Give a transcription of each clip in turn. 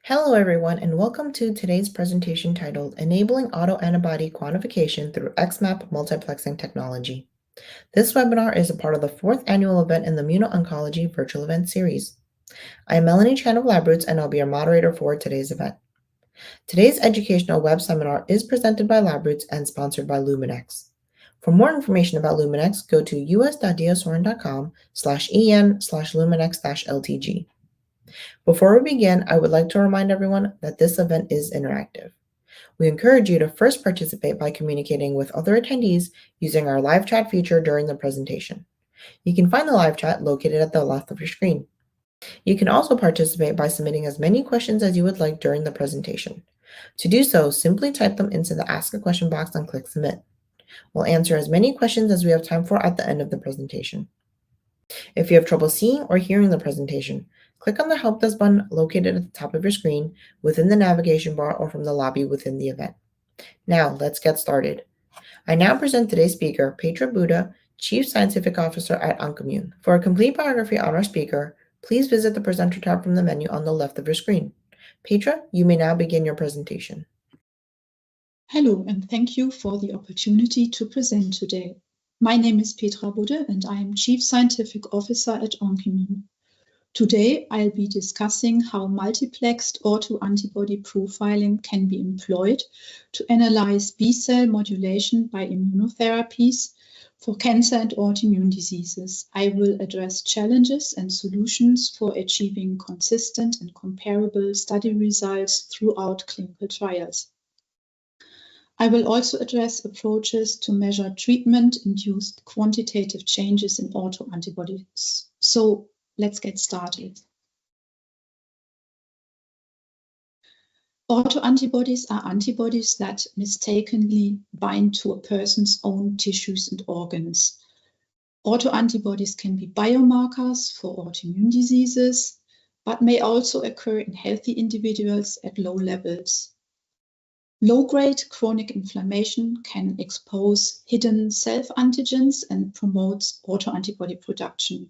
Hello everyone, and welcome to today's presentation titled Enabling Autoantibody Quantification through xMAP Multiplexing Technology. This webinar is a part of the 4th annual event in the Immuno-Oncology Virtual Event Series. I am Melanie Chan of LabRoots, and I'll be your moderator for today's event. Today's educational web seminar is presented by LabRoots and sponsored by Luminex. For more information about Luminex, go to us.diosoren.com/en/luminex-ltg. Before we begin, I would like to remind everyone that this event is interactive. We encourage you to first participate by communicating with other attendees using our live chat feature during the presentation. You can find the live chat located at the left of your screen. You can also participate by submitting as many questions as you would like during the presentation. To do so, simply type them into the Ask a Question box and click Submit. We'll answer as many questions as we have time for at the end of the presentation. If you have trouble seeing or hearing the presentation, click on the Help Desk button located at the top of your screen within the navigation bar or from the lobby within the event. Now, let's get started. I now present today's speaker, Petra Budde, Chief Scientific Officer at Oncimmune. For a complete biography on our speaker, please visit the Presenter tab from the menu on the left of your screen. Petra, you may now begin your presentation. Hello, and thank you for the opportunity to present today. My name is Petra Budde, and I am Chief Scientific Officer at Oncimmune. Today, I'll be discussing how multiplexed autoantibody profiling can be employed to analyze B-cell modulation by immunotherapies for cancer and autoimmune diseases. I will address challenges and solutions for achieving consistent and comparable study results throughout clinical trials. I will also address approaches to measure treatment-induced quantitative changes in autoantibodies. So let's get started. Autoantibodies are antibodies that mistakenly bind to a person's own tissues and organs. Autoantibodies can be biomarkers for autoimmune diseases, but may also occur in healthy individuals at low levels. Low-grade chronic inflammation can expose hidden self-antigens and promotes autoantibody production.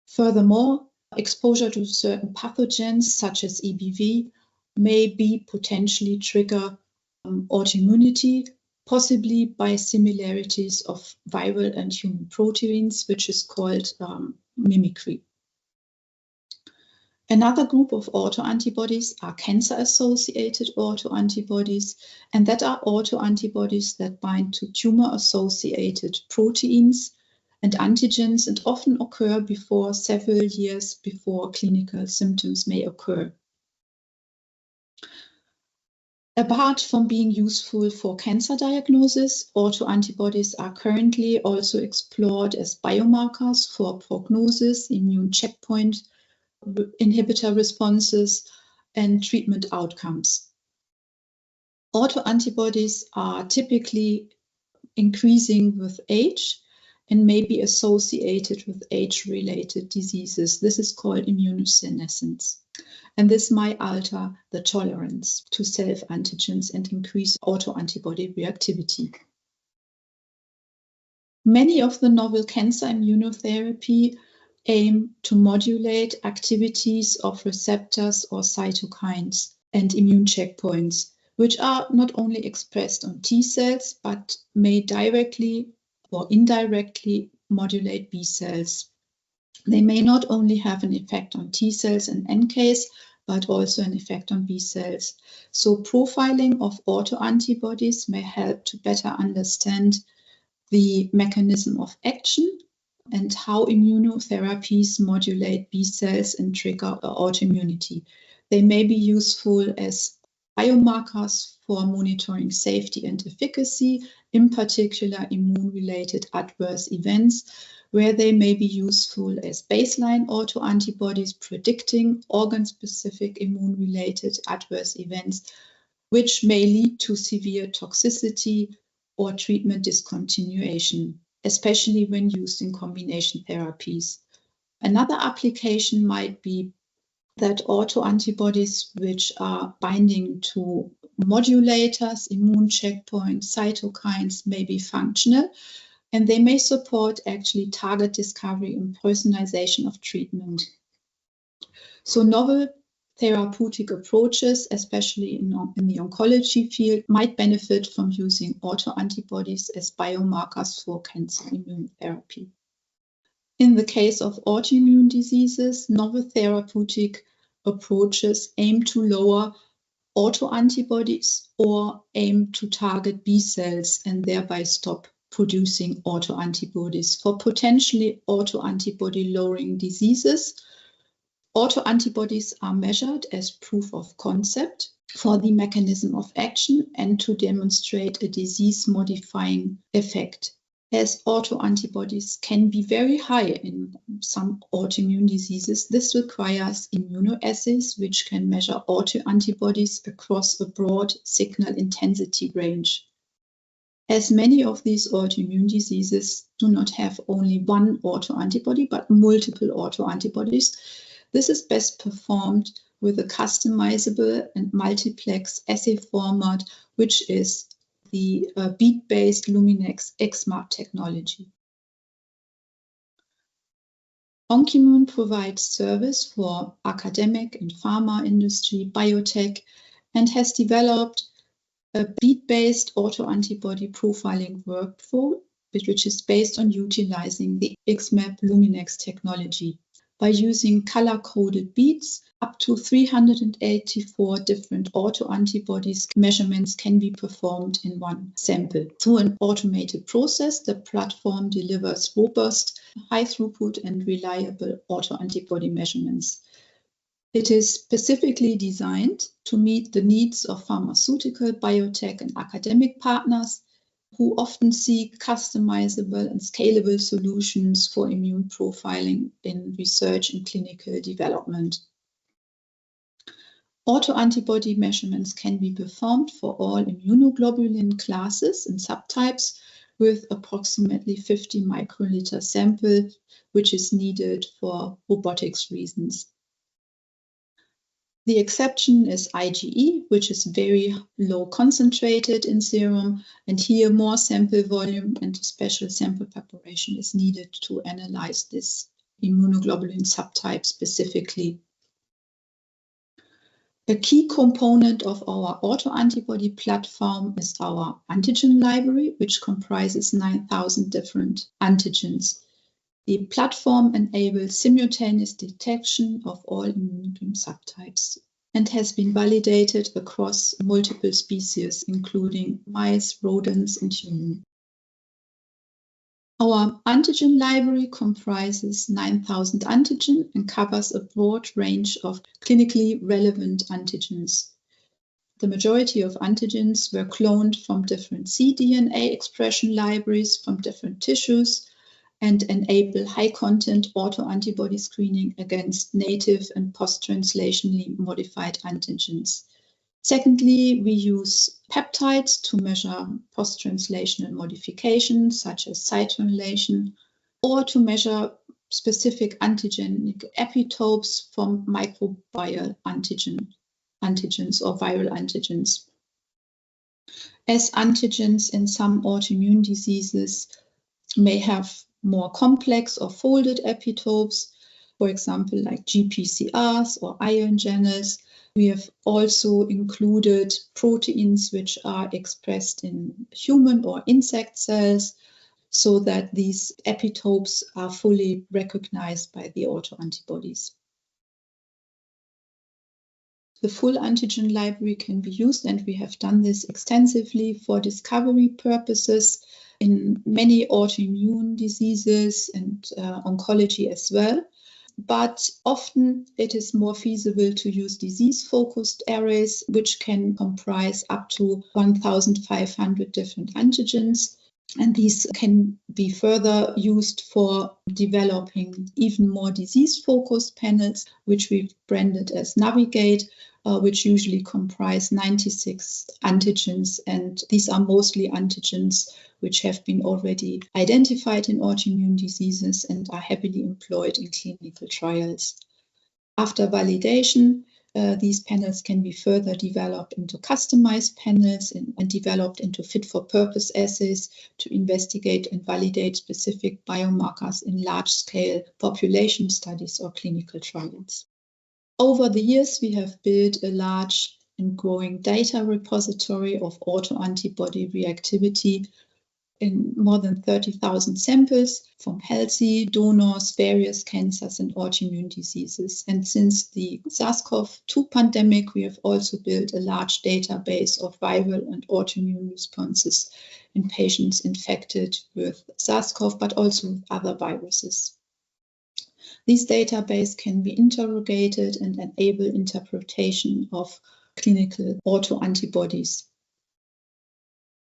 Furthermore, exposure to certain pathogens such as EBV may potentially trigger autoimmunity, possibly by similarities of viral and human proteins, which is called mimicry. Another group of autoantibodies are cancer-associated autoantibodies, and that are autoantibodies that bind to tumor-associated proteins and antigens and often occur before several years before clinical symptoms may occur. Apart from being useful for cancer diagnosis, autoantibodies are currently also explored as biomarkers for prognosis, immune checkpoint inhibitor responses, and treatment outcomes. Autoantibodies are typically increasing with age and may be associated with age-related diseases. This is called immunosenescence. And this might alter the tolerance to self-antigens and increase autoantibody reactivity. Many of the novel cancer immunotherapy aim to modulate activities of receptors or cytokines and immune checkpoints, which are not only expressed on T cells, but may directly or indirectly modulate B cells. They may not only have an effect on T cells and NKs, but also an effect on B cells. So profiling of autoantibodies may help to better understand the mechanism of action and how immunotherapies modulate B cells and trigger autoimmunity. They may be useful as biomarkers for monitoring safety and efficacy, in particular immune-related adverse events, where they may be useful as baseline autoantibodies predicting organ-specific immune-related adverse events, which may lead to severe toxicity or treatment discontinuation, especially when used in combination therapies. Another application might be that autoantibodies which are binding to modulators, immune checkpoints, cytokines may be functional, and they may support actually target discovery and personalization of treatment. So novel Therapeutic approaches, especially in the oncology field, might benefit from using autoantibodies as biomarkers for cancer immunotherapy. In the case of autoimmune diseases, novel therapeutic approaches aim to lower autoantibodies or aim to target B cells and thereby stop producing autoantibodies for potentially autoantibody lowering diseases. Autoantibodies are measured as proof of concept for the mechanism of action and to demonstrate a disease-modifying effect. As autoantibodies can be very high in some autoimmune diseases, this requires immunoassays which can measure autoantibodies across a broad signal intensity range. As many of these autoimmune diseases do not have only one autoantibody but multiple autoantibodies, this is best performed with a customizable and multiplex assay format, which is the bead-based Luminex xMAP technology. Oncimmune provides service for academic and pharma industry, biotech, and has developed a bead-based autoantibody profiling workflow, which is based on utilizing the xMAP Luminex technology. By using color-coded beads, up to 384 different autoantibodies measurements can be performed in one sample. Through an automated process, the platform delivers robust, high throughput and reliable autoantibody measurements. It is specifically designed to meet the needs of pharmaceutical, biotech and academic partners who often seek customizable and scalable solutions for immune profiling in research and clinical development. Autoantibody measurements can be performed for all immunoglobulin classes and subtypes with approximately 50 microliter sample, which is needed for robotics reasons. The exception is IgE, which is very low concentrated in serum, and here more sample volume and special sample preparation is needed to analyze this immunoglobulin subtype specifically. A key component of our autoantibody platform is our antigen library, which comprises 9,000 different antigens. The platform enables simultaneous detection of all immunoglobulin subtypes and has been validated across multiple species, including mice, rodents, and humans. Our antigen library comprises 9,000 antigen and covers a broad range of clinically relevant antigens. The majority of antigens were cloned from different cDNA expression libraries from different tissues and enable high-content autoantibody screening against native and post-translationally modified antigens. Secondly, we use peptides to measure post-translational modifications such as cytosine or to measure specific antigenic epitopes from microbial antigens or viral antigens. As antigens in some autoimmune diseases may have more complex or folded epitopes, for example, like GPCRs or ion channels, we have also included proteins which are expressed in human or insect cells so that these epitopes are fully recognized by the autoantibodies. The full antigen library can be used, and we have done this extensively for discovery purposes in many autoimmune diseases and oncology as well. But often it is more feasible to use disease-focused arrays, which can comprise up to 1,500 different antigens. And these can be further used for developing even more disease-focused panels, which we've branded as Navigate, which usually comprise 96 antigens. And these are mostly antigens which have been already identified in autoimmune diseases and are heavily employed in clinical trials. After validation, these panels can be further developed into customized panels and developed into fit-for-purpose assays to investigate and validate specific biomarkers in large-scale population studies or clinical trials. Over the years, we have built a large and growing data repository of autoantibody reactivity in more than 30,000 samples from healthy donors, various cancers and autoimmune diseases. And since the SARS-CoV-2 pandemic, we have also built a large database of viral and autoimmune responses in patients infected with SARS-CoV, but also with other viruses. These databases can be interrogated and enable interpretation of clinical autoantibodies.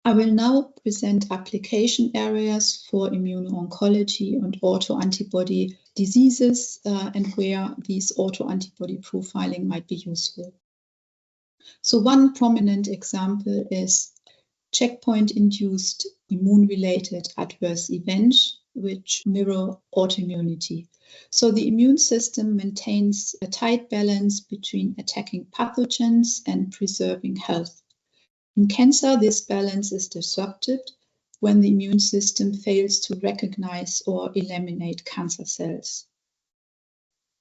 I will now present application areas for immuno-oncology and autoantibody diseases and where these autoantibody profiling might be useful. So one prominent example is checkpoint-induced immune-related adverse events, which mirror autoimmunity. So the immune system maintains a tight balance between attacking pathogens and preserving health. In cancer, this balance is disrupted when the immune system fails to recognize or eliminate cancer cells.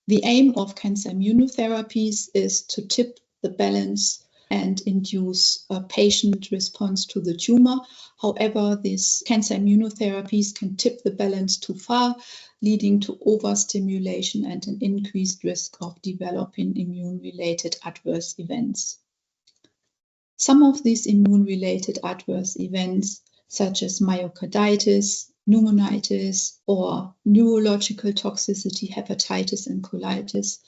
The aim of cancer immunotherapies is to tip the balance and induce a patient response to the tumor. However, these cancer immunotherapies can tip the balance too far, leading to overstimulation and an increased risk of developing immune-related adverse events. Some of these immune-related adverse events, such as myocarditis, pneumonitis, or neurological toxicity, hepatitis and colitis,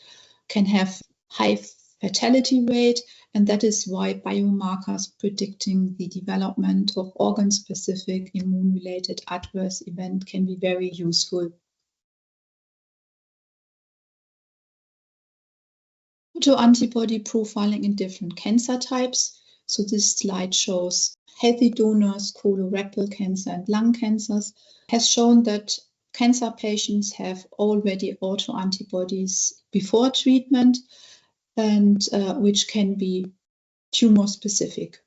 can have high fatality rate, and that is why biomarkers predicting the development of organ-specific immune-related adverse event can be very useful. Autoantibody profiling in different cancer types. So this slide shows healthy donors, colorectal cancer and lung cancers, has shown that cancer patients have already autoantibodies before treatment and which can be tumor specific.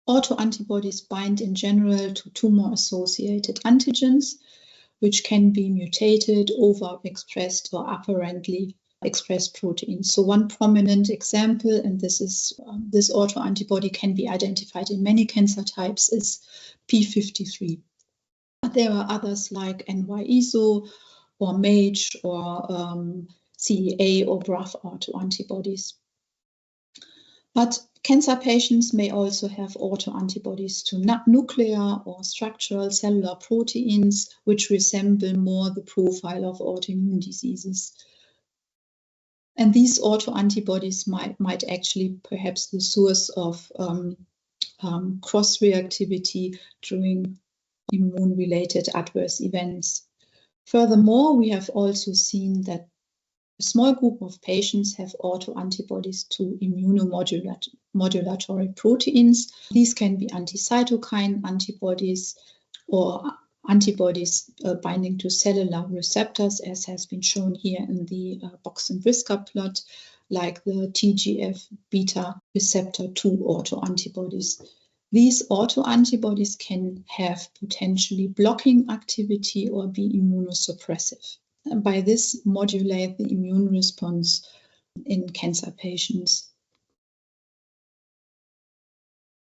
Autoantibodies bind in general to tumor-associated antigens, which can be mutated, overexpressed, or apparently expressed proteins. So one prominent example, and this is this autoantibody can be identified in many cancer types, is p53. But there are others like NY-ESO or MAGE or CEA or BRAF autoantibodies. But cancer patients may also have autoantibodies to nuclear or structural cellular proteins, which resemble more the profile of autoimmune diseases. And these autoantibodies might actually perhaps the source of cross-reactivity during immune-related adverse events. Furthermore, we have also seen that a small group of patients have autoantibodies to immunomodulatory proteins. These can be anti-cytokine antibodies or antibodies binding to cellular receptors, as has been shown here in the box and whisker plot, like the TGF-beta receptor 2 autoantibodies. These autoantibodies can have potentially blocking activity or be immunosuppressive. And by this, modulate the immune response in cancer patients.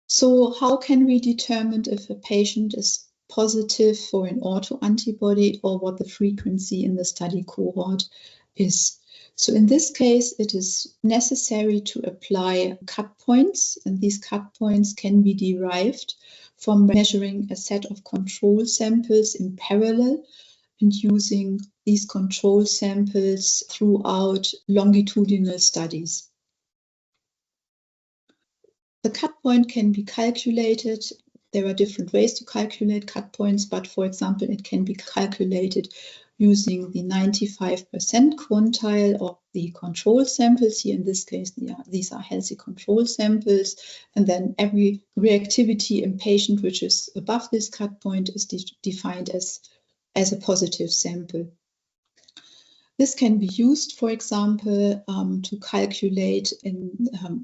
So how can we determine if a patient is positive for an autoantibody or what the frequency in the study cohort is? So in this case, it is necessary to apply cut points, and these cut points can be derived from measuring a set of control samples in parallel and using these control samples throughout longitudinal studies. The cut point can be calculated. There are different ways to calculate cut points, but for example, it can be calculated using the 95% quantile of the control samples. Here in this case, these are healthy control samples. And then every reactivity in patient which is above this cut point is defined as a positive sample. This can be used, for example, to calculate in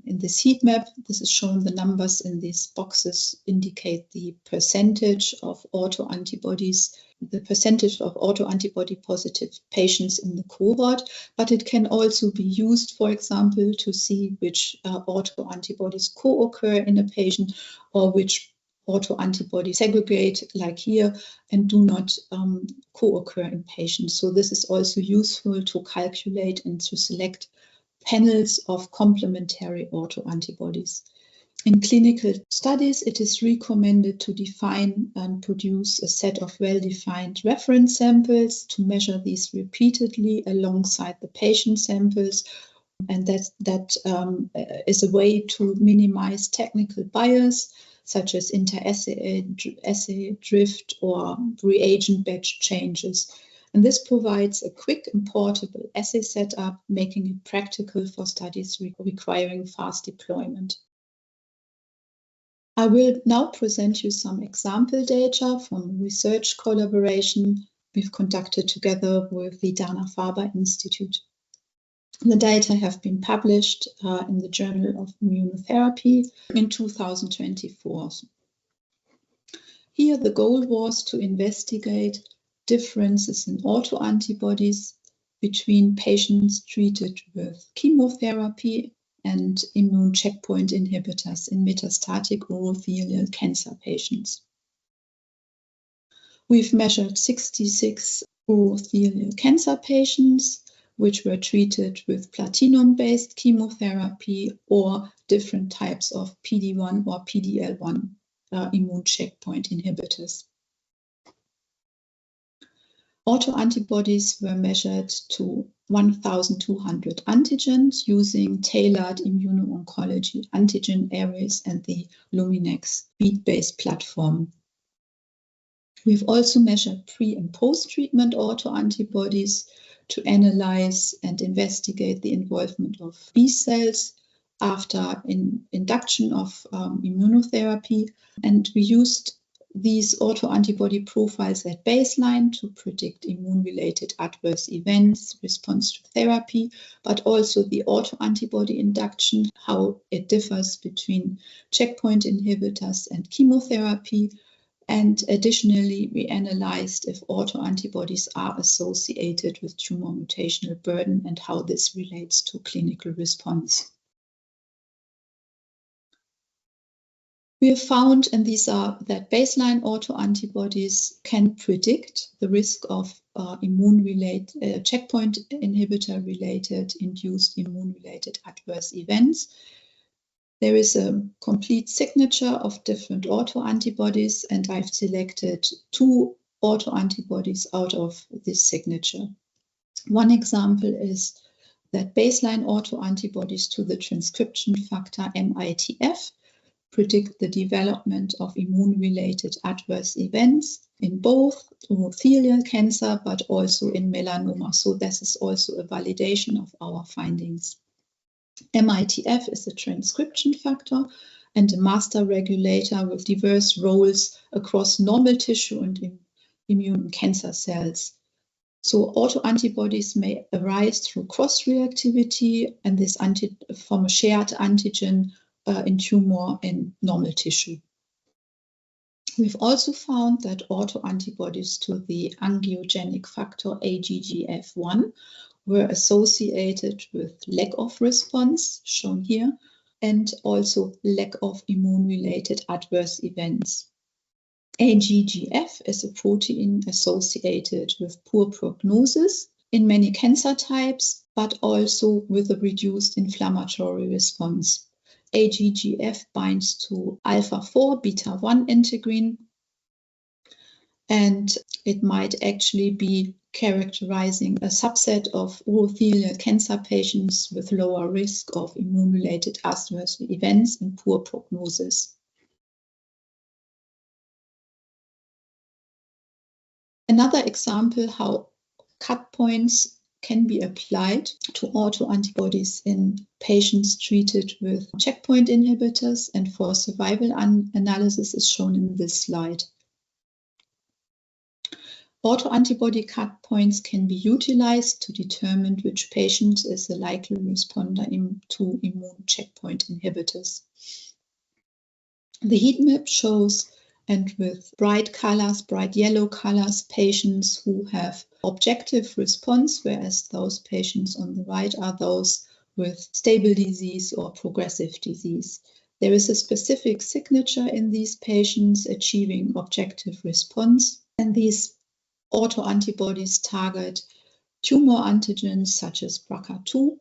this heat map. This is shown, the numbers in these boxes indicate the percentage of autoantibodies, the percentage of autoantibody positive patients in the cohort, but it can also be used, for example, to see which autoantibodies co-occur in a patient or which autoantibodies segregate, like here, and do not co-occur in patients. So this is also useful to calculate and to select panels of complementary autoantibodies. In clinical studies, it is recommended to define and produce a set of well-defined reference samples to measure these repeatedly alongside the patient samples. And that is a way to minimize technical bias, such as inter-assay drift or reagent batch changes. And this provides a quick and portable assay setup, making it practical for studies requiring fast deployment. I will now present you some example data from research collaboration we've conducted together with the Dana-Farber Institute. The data have been published in the Journal of Immunotherapy in 2024. Here, the goal was to investigate differences in autoantibodies between patients treated with chemotherapy and immune checkpoint inhibitors in metastatic urothelial cancer patients. We've measured 66 urothelial cancer patients which were treated with platinum-based chemotherapy or different types of PD-1 or PD-L1 immune checkpoint inhibitors. Autoantibodies were measured to 1,200 antigens using tailored immuno-oncology antigen arrays and the Luminex bead-based platform. We've also measured pre- and post-treatment autoantibodies to analyze and investigate the involvement of B cells after induction of immunotherapy. And we used these autoantibody profiles at baseline to predict immune-related adverse events, response to therapy, but also the autoantibody induction, how it differs between checkpoint inhibitors and chemotherapy. And additionally, we analyzed if autoantibodies are associated with tumor mutational burden and how this relates to clinical response. We have found, and these are that baseline autoantibodies can predict the risk of immune-related, checkpoint inhibitor-related, induced immune-related adverse events. There is a complete signature of different autoantibodies, and I've selected 2 autoantibodies out of this signature. One example is that baseline autoantibodies to the transcription factor MITF predict the development of immune-related adverse events in both urothelial cancer, but also in melanoma. So this is also a validation of our findings. MITF is a transcription factor and a master regulator with diverse roles across normal tissue and immune cancer cells. So autoantibodies may arise through cross-reactivity and this from a shared antigen in tumor and normal tissue. We've also found that autoantibodies to the angiogenic factor AGGF1 were associated with lack of response, shown here, and also lack of immune-related adverse events. AGGF is a protein associated with poor prognosis in many cancer types, but also with a reduced inflammatory response. AGGF binds to alpha-4 beta-1 integrin, and it might actually be characterizing a subset of urothelial cancer patients with lower risk of immune-related adverse events and poor prognosis. Another example how cut points can be applied to autoantibodies in patients treated with checkpoint inhibitors and for survival analysis is shown in this slide. Autoantibody cut points can be utilized to determine which patient is a likely responder to immune checkpoint inhibitors. The heat map shows, and with bright colors, bright yellow colors, patients who have objective response, whereas those patients on the right are those with stable disease or progressive disease. There is a specific signature in these patients achieving objective response, and these autoantibodies target tumor antigens such as BRCA2,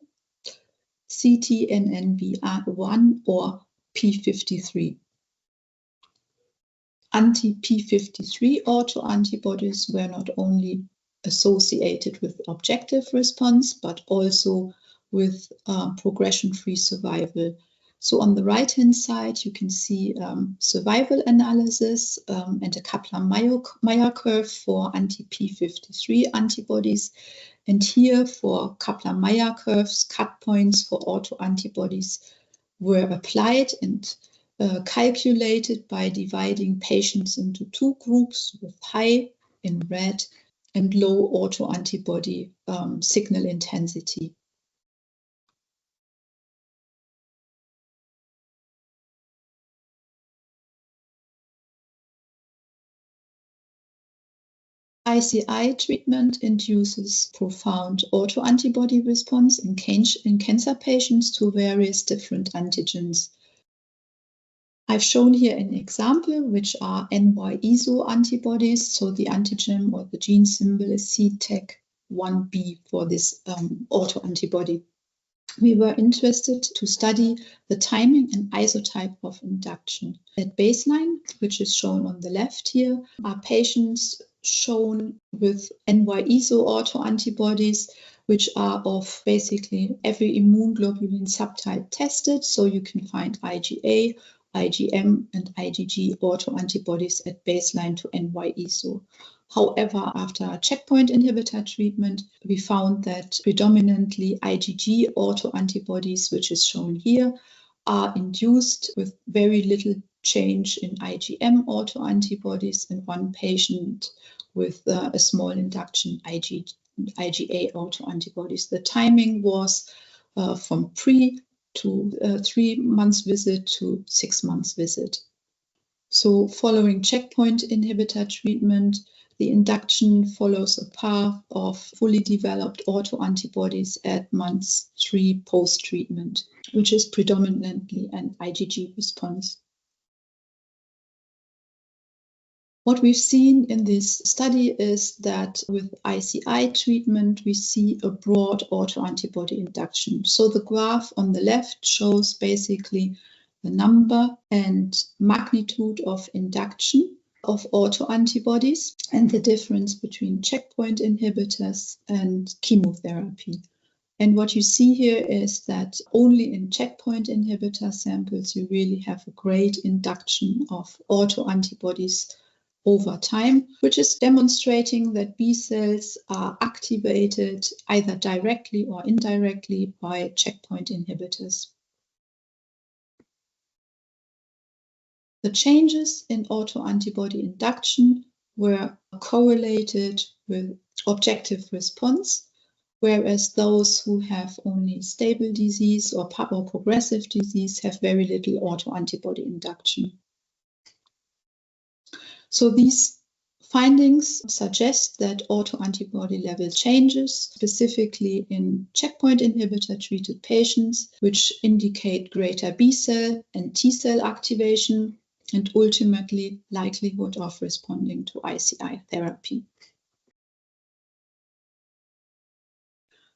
ctNNB1, or p53. Anti-p53 autoantibodies were not only associated with objective response, but also with progression-free survival. So on the right-hand side, you can see survival analysis and a Kaplan-Meier curve for anti-p53 antibodies. And here for Kaplan-Meier curves, cut points for autoantibodies were applied and calculated by dividing patients into two groups with high in red and low autoantibody signal intensity. ICI treatment induces profound autoantibody response in cancer patients to various different antigens. I've shown here an example, which are NY-ESO antibodies. So the antigen or the gene symbol is CTEC1B for this autoantibody. We were interested to study the timing and isotype of induction. At baseline, which is shown on the left here, are patients shown with NY-ESO autoantibodies, which are of basically every immune globulin subtype tested. So you can find IgA, IgM, and IgG autoantibodies at baseline to NY-ESO. However, after checkpoint inhibitor treatment, we found that predominantly IgG autoantibodies, which is shown here, are induced with very little change in IgM autoantibodies and one patient with a small induction IgA autoantibodies. The timing was from pre to 3 months visit to 6 months visit. So following checkpoint inhibitor treatment, the induction follows a path of fully developed autoantibodies at month 3 post-treatment, which is predominantly an IgG response. What we've seen in this study is that with ICI treatment, we see a broad autoantibody induction. So the graph on the left shows basically the number and magnitude of induction of autoantibodies and the difference between checkpoint inhibitors and chemotherapy. And what you see here is that only in checkpoint inhibitor samples, you really have a great induction of autoantibodies over time, which is demonstrating that B cells are activated either directly or indirectly by checkpoint inhibitors. The changes in autoantibody induction were correlated with objective response, whereas those who have only stable disease or progressive disease have very little autoantibody induction. So these findings suggest that autoantibody level changes, specifically in checkpoint inhibitor treated patients, which indicate greater B cell and T cell activation and ultimately likelihood of responding to ICI therapy.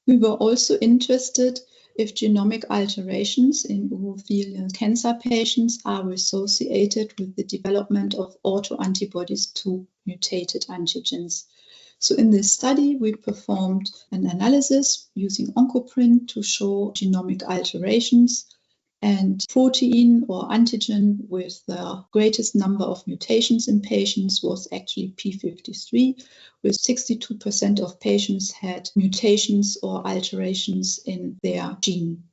We were also interested if genomic alterations in urothelial cancer patients are associated with the development of autoantibodies to mutated antigens. So in this study, we performed an analysis using Oncoprint to show genomic alterations, and protein or antigen with the greatest number of mutations in patients was actually p53, with 62% of patients had mutations or alterations in their gene.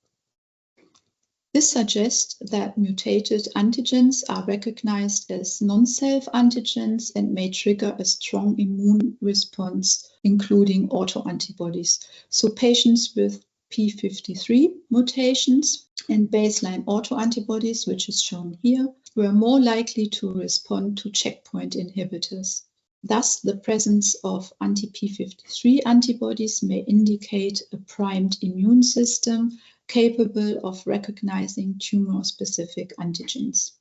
This suggests that mutated antigens are recognized as non-self antigens and may trigger a strong immune response, including autoantibodies. So patients with p53 mutations and baseline autoantibodies, which is shown here, were more likely to respond to checkpoint inhibitors. Thus, the presence of anti-p53 antibodies may indicate a primed immune system capable of recognizing tumor-specific antigens.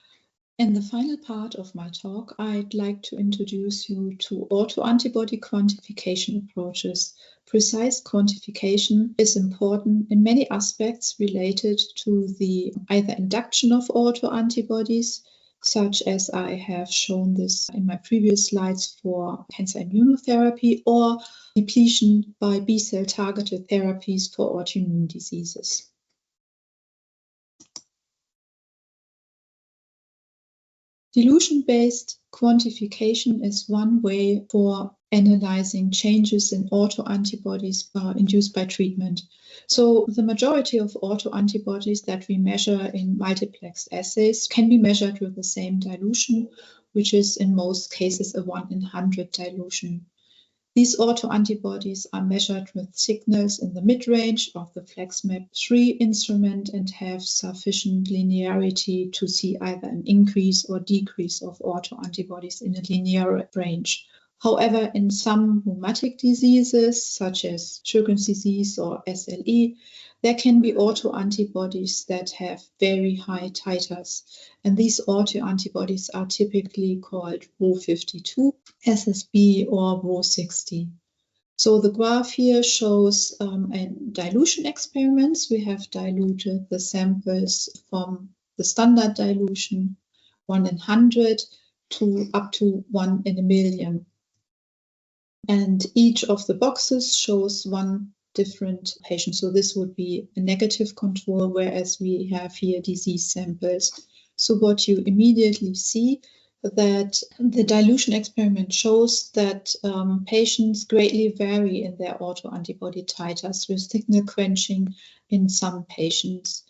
In the final part of my talk, I'd like to introduce you to autoantibody quantification approaches. Precise quantification is important in many aspects related to the either induction of autoantibodies, such as I have shown this in my previous slides for cancer immunotherapy, or depletion by B-cell targeted therapies for autoimmune diseases. Dilution-based quantification is one way for analyzing changes in autoantibodies induced by treatment. So the majority of autoantibodies that we measure in multiplexed assays can be measured with the same dilution, which is in most cases a 1 in 100 dilution. These autoantibodies are measured with signals in the mid-range of the xMAP 3 instrument and have sufficient linearity to see either an increase or decrease of autoantibodies in a linear range. However, in some rheumatic diseases, such as Sjögren's disease or SLE, there can be autoantibodies that have very high titers. And these autoantibodies are typically called Ro52, SSB, or Ro60. So the graph here shows dilution experiments. We have diluted the samples from the standard dilution 1 in 100 to up to 1 in a million. And each of the boxes shows one different patient. So this would be a negative control, whereas we have here disease samples. So what you immediately see that the dilution experiment shows that patients greatly vary in their autoantibody titers, with signal quenching in some patients.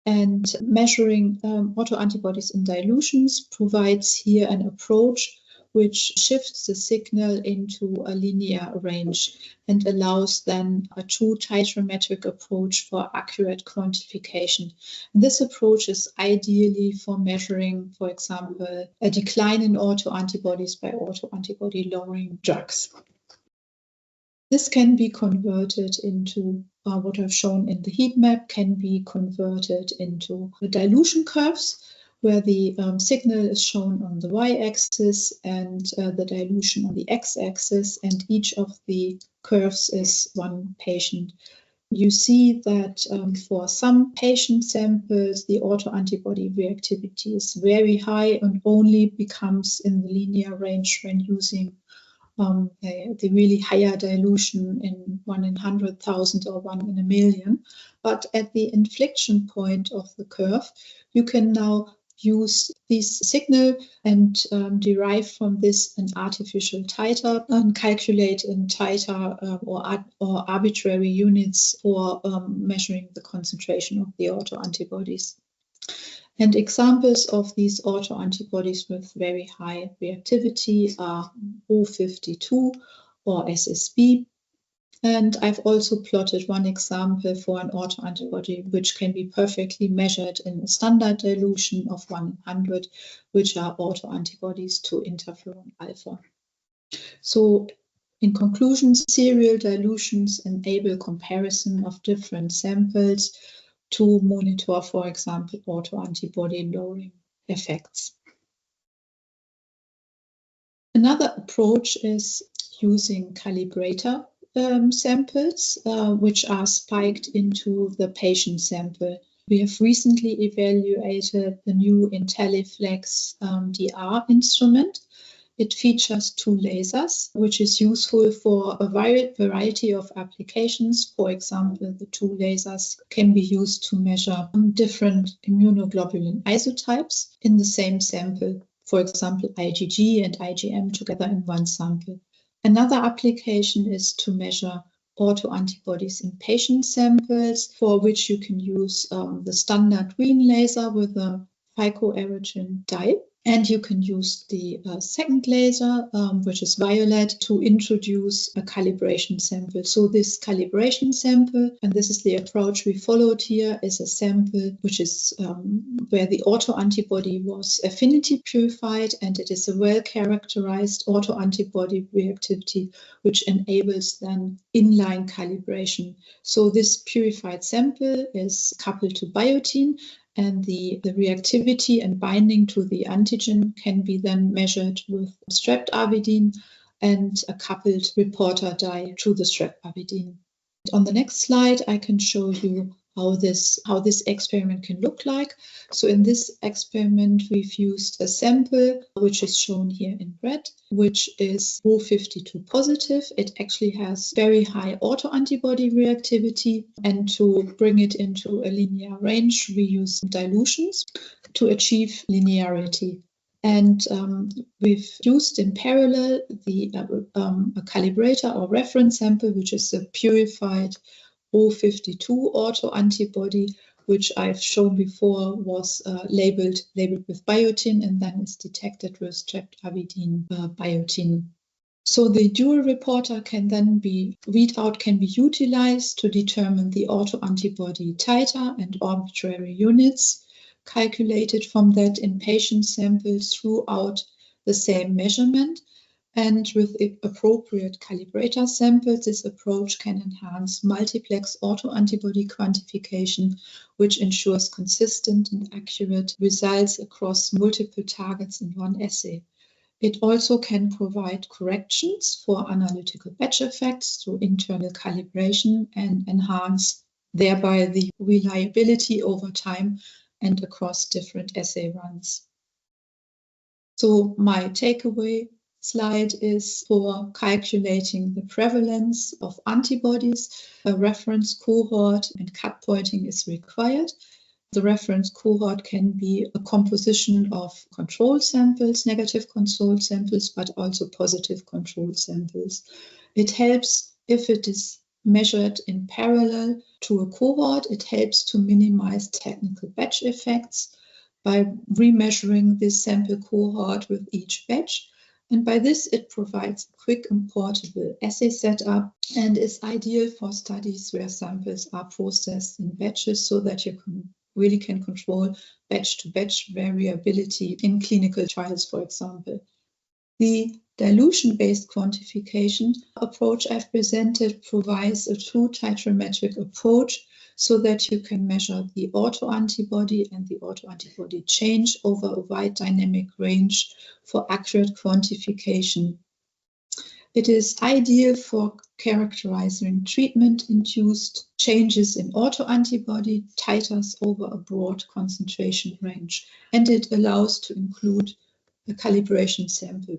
And measuring autoantibodies in dilutions provides here an approach which shifts the signal into a linear range and allows then a true titometric approach for accurate quantification. And this approach is ideally for measuring, for example, a decline in autoantibodies by autoantibody lowering drugs. This can be converted into what I've shown in the heat map, can be converted into the dilution curves, where the signal is shown on the y-axis and the dilution on the x-axis, and each of the curves is one patient. You see that for some patient samples, the autoantibody reactivity is very high and only becomes in the linear range when using the really higher dilution in 1 in 100,000 or 1 in a million. But at the inflection point of the curve, you can now use this signal and derive from this an artificial titer and calculate in titer or arbitrary units for measuring the concentration of the autoantibodies. And examples of these autoantibodies with very high reactivity are Ro52 or SSB. And I've also plotted one example for an autoantibody which can be perfectly measured in a standard dilution of 1 in 100, which are autoantibodies to interferon alpha. So in conclusion, serial dilutions enable comparison of different samples to monitor, for example, autoantibody lowering effects. Another approach is using calibrator samples, which are spiked into the patient sample. We have recently evaluated the new IntelliFlex DR instrument. It features 2 lasers, which is useful for a variety of applications. For example, the 2 lasers can be used to measure different immunoglobulin isotypes in the same sample. For example, IgG and IgM together in one sample. Another application is to measure autoantibodies in patient samples, for which you can use the standard green laser with a phycoerythrin dye. And you can use the second laser, which is violet, to introduce a calibration sample. So this calibration sample, and this is the approach we followed here, is a sample which is where the autoantibody was affinity purified, and it is a well-characterized autoantibody reactivity, which enables then inline calibration. So this purified sample is coupled to biotin, and the reactivity and binding to the antigen can be then measured with streptavidin and a coupled reporter dye to the streptavidin. On the next slide, I can show you how this experiment can look like. So in this experiment, we've used a sample, which is shown here in red, which is O52 positive. It actually has very high autoantibody reactivity. And to bring it into a linear range, we use dilutions to achieve linearity. And we've used in parallel a calibrator or reference sample, which is a purified O52 autoantibody, which I've shown before was labeled with biotin and then is detected with streptavidin biotin. So the dual reporter can then readout can be utilized to determine the autoantibody titer and arbitrary units calculated from that in patient samples throughout the same measurement. And with appropriate calibrator samples, this approach can enhance multiplex autoantibody quantification, which ensures consistent and accurate results across multiple targets in one assay. It also can provide corrections for analytical batch effects through internal calibration and enhance thereby the reliability over time and across different assay runs. So my takeaway slide is for calculating the prevalence of antibodies. A reference cohort and cut pointing is required. The reference cohort can be a composition of control samples, negative control samples, but also positive control samples. It helps if it is measured in parallel to a cohort. It helps to minimize technical batch effects by remeasuring this sample cohort with each batch. And by this, it provides a quick and portable assay setup and is ideal for studies where samples are processed in batches so that you really can control batch-to-batch variability in clinical trials, for example. The dilution-based quantification approach I've presented provides a true titrometric approach so that you can measure the autoantibody and the autoantibody change over a wide dynamic range for accurate quantification. It is ideal for characterizing treatment-induced changes in autoantibody titers over a broad concentration range, and it allows to include a calibration sample.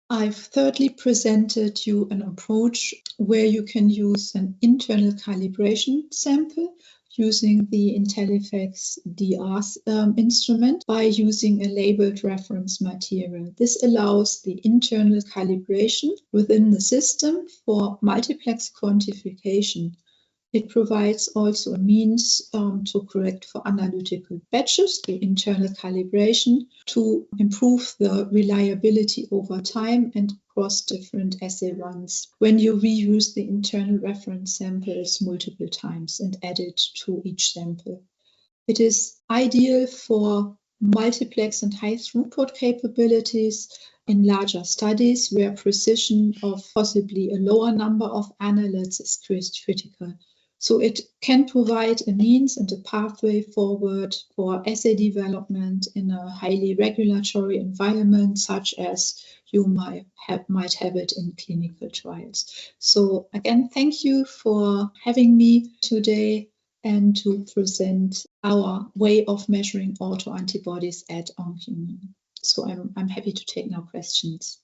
I've thirdly presented you an approach where you can use an internal calibration sample using the IntelliFax DR instrument by using a labeled reference material. This allows the internal calibration within the system for multiplex quantification. It provides also a means to correct for analytical batches, the internal calibration, to improve the reliability over time and across different assay runs when you reuse the internal reference samples multiple times and add it to each sample. It is ideal for multiplex and high throughput capabilities in larger studies where precision of possibly a lower number of analytes is critical. So it can provide a means and a pathway forward for assay development in a highly regulatory environment, such as you might have it in clinical trials. So again, thank you for having me today and to present our way of measuring autoantibodies at Oncimmune. So I'm happy to take now questions.